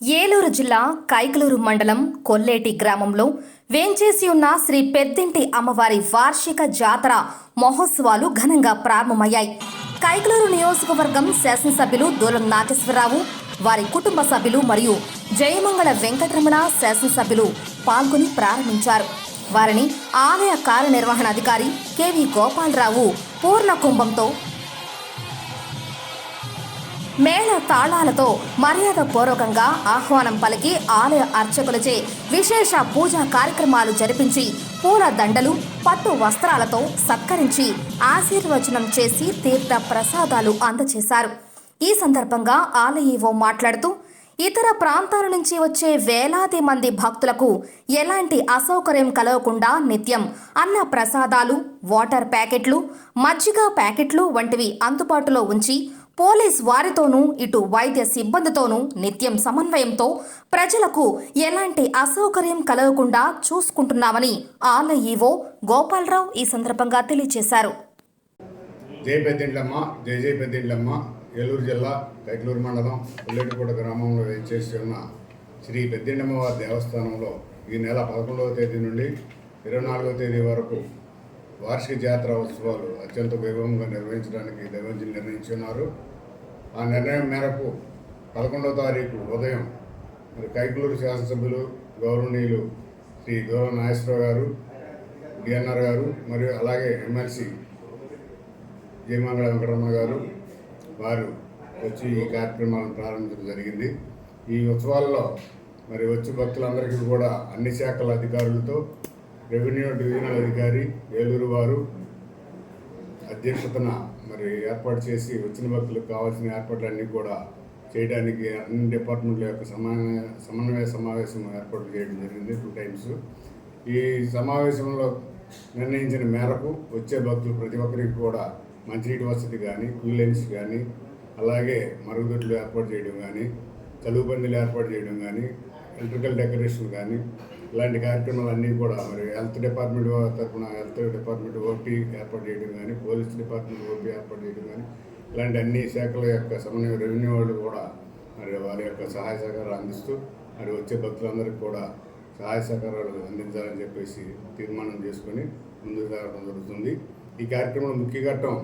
ఏలూరు జిల్లా కైకలూరు మండలం కొల్లేటి గ్రామంలో వేంచేసి ఉన్న శ్రీ పెద్దింటి అమ్మవారి వార్షిక జాతర మహోత్సవాలు ఘనంగా ప్రారంభమయ్యాయి. కైకలూరు నియోజకవర్గం శాసనసభ్యులు దూలం నాగేశ్వరరావు, వారి కుటుంబ సభ్యులు మరియు జయమంగళ వెంకటరమణ శాసనసభ్యులు పాల్గొని ప్రారంభించారు. వారిని ఆలయ కార్యనిర్వహణాధికారి కెవి గోపాలరావు పూర్ణ కుంభంతో మేళ తాళాలతో మర్యాదపూర్వకంగా ఆహ్వానం పలికి ఆలయ అర్చకులచే విశేష పూజా కార్యక్రమాలు జరిపించి పూల దండలు, పట్టు వస్త్రాలతో సత్కరించి ఆశీర్వచనం చేసి తీర్థ ప్రసాదాలు అందజేశారు. ఈ సందర్భంగా ఆలయ ఈవో మాట్లాడుతూ ఇతర ప్రాంతాల నుంచి వచ్చే వేలాది మంది భక్తులకు ఎలాంటి అసౌకర్యం కలగకుండా నిత్యం అన్న ప్రసాదాలు, వాటర్ ప్యాకెట్లు, మజ్జిగ ప్యాకెట్లు వంటివి అందుబాటులో ఉంచి పోలీస్ వారితోనూ ఇటు వైద్య సిబ్బందితోనూ నిత్యం సమన్వయంతో ప్రజలకు ఎలాంటి అసౌకర్యం కలగకుండా చూసుకుంటున్నామని ఆలయ ఈవో గోపాలరావు ఈ సందర్భంగా తెలియజేశారు. జై పెద్దింట్లమ్మ ఏలూరు జిల్లా కైకలూరు మండలం కొల్లేటిగూడ గ్రామంలో వేంచేసి ఉన్న శ్రీ పెద్దింటమ్మవారి దేవస్థానంలో ఈ నెల 11వ తేదీ నుండి 24వ తేదీ వరకు వార్షిక జాతర ఉత్సవాలు అత్యంత వైభవంగా నిర్వహించడానికి దైవజ్ఞులు నిర్ణయించున్నారు. ఆ నిర్ణయం మేరకు 11వ తారీఖు ఉదయం కైకలూరు శాసనసభ్యులు గౌరవనీయులు శ్రీ దూలం నాగేశ్వరరావు గారు, డిఎన్ఆర్ గారు మరియు అలాగే ఎమ్మెల్సీ జయమంగళ వెంకటరమణ గారు వారు వచ్చి ఈ కార్యక్రమాలను ప్రారంభించడం జరిగింది. ఈ ఉత్సవాల్లో వచ్చి భక్తులందరికీ కూడా అన్ని శాఖల అధికారులతో రెవెన్యూ డివిజనల్ అధికారి ఏలూరు వారు అధ్యక్షతన ఏర్పాటు చేసి వచ్చిన భక్తులకు కావాల్సిన ఏర్పాట్లన్నీ కూడా చేయడానికి అన్ని డిపార్ట్మెంట్ల యొక్క సమన్వయ సమావేశం ఏర్పాటు చేయడం జరిగింది 2 times. ఈ సమావేశంలో నిర్ణయించిన మేరకు వచ్చే భక్తులు ప్రతి ఒక్కరికి కూడా మంచినీటి వసతి కానీ, క్యూ లైన్స్ కానీ, అలాగే మరుగుదొడ్లు ఏర్పాటు చేయడం కానీ, చలువు పందిలు ఏర్పాటు చేయడం కానీ, ఎలక్ట్రికల్ డెకరేషన్ కానీ ఇలాంటి కార్యక్రమాలన్నీ కూడా హెల్త్ డిపార్ట్మెంట్ తరఫున హెల్త్ డిపార్ట్మెంట్ ఓపీ ఏర్పాటు చేయడం కానీ, పోలీస్ డిపార్ట్మెంట్ ఓపీ ఏర్పాటు చేయడం కానీ ఇలాంటి అన్ని శాఖల యొక్క సమన్వయ రెవెన్యూ వాళ్ళు కూడా వారి యొక్క సహాయ సహకారాలు అందిస్తూ వచ్చే భక్తులందరికీ కూడా సహాయ సహకారాలు అందించాలని చెప్పేసి తీర్మానం చేసుకొని ముందుకు సాగడం జరుగుతుంది. ఈ కార్యక్రమం ముఖ్య ఘట్టం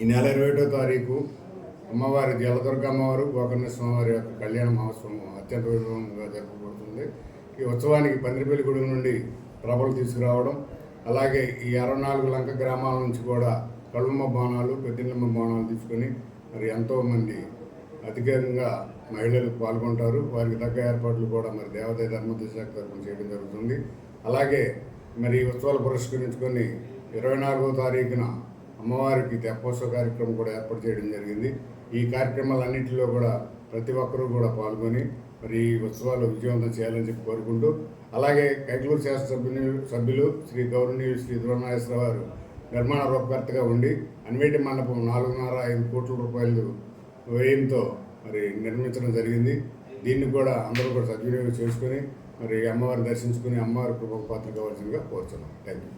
ఈ నెల 21వ తారీఖు అమ్మవారి జలదుర్గ అమ్మవారు గోకర్ణ స్వామివారి యొక్క కళ్యాణ మహోత్సవం అత్యంత వైభవంగా జరపబడుతుంది. ఈ ఉత్సవానికి పందిరిపల్లి గుడి నుండి ప్రభలు తీసుకురావడం, అలాగే ఈ 64 లంక గ్రామాల నుంచి కూడా కళ్ళమ్మ బాణాలు, పెద్దింట్లమ్మ బాణాలు తీసుకొని ఎంతోమంది అధికంగా మహిళలు పాల్గొంటారు. వారికి తగ్గ ఏర్పాట్లు కూడా దేవాదాయ ధర్మోత్తర శాఖ తరఫున చేయడం జరుగుతుంది. అలాగే ఈ ఉత్సవాలు పురస్కరించుకొని 24వ తారీఖున అమ్మవారికి తెప్పోత్సవ కార్యక్రమం కూడా ఏర్పాటు చేయడం జరిగింది. ఈ కార్యక్రమాలన్నింటిలో కూడా ప్రతి ఒక్కరూ కూడా పాల్గొని ఈ ఉత్సవాలు విజయవంతం చేయాలని చెప్పి కోరుకుంటూ, అలాగే కైకలూరు శాసనసభ్యులు శ్రీ గౌరవనీయులు శ్రీ దూలం నాగేశ్వరరావు గారు నిర్మాణ రూపకర్తగా ఉండి అన్వేటి మండపం 4.5 కోట్ల రూపాయలు వ్యయంతో నిర్మించడం జరిగింది. దీన్ని కూడా అందరూ కూడా సద్వినియోగం చేసుకుని అమ్మవారిని దర్శించుకుని అమ్మవారి కృపకు పాత్ర కావాల్సిందిగా కోరుతున్నాం. Thank you.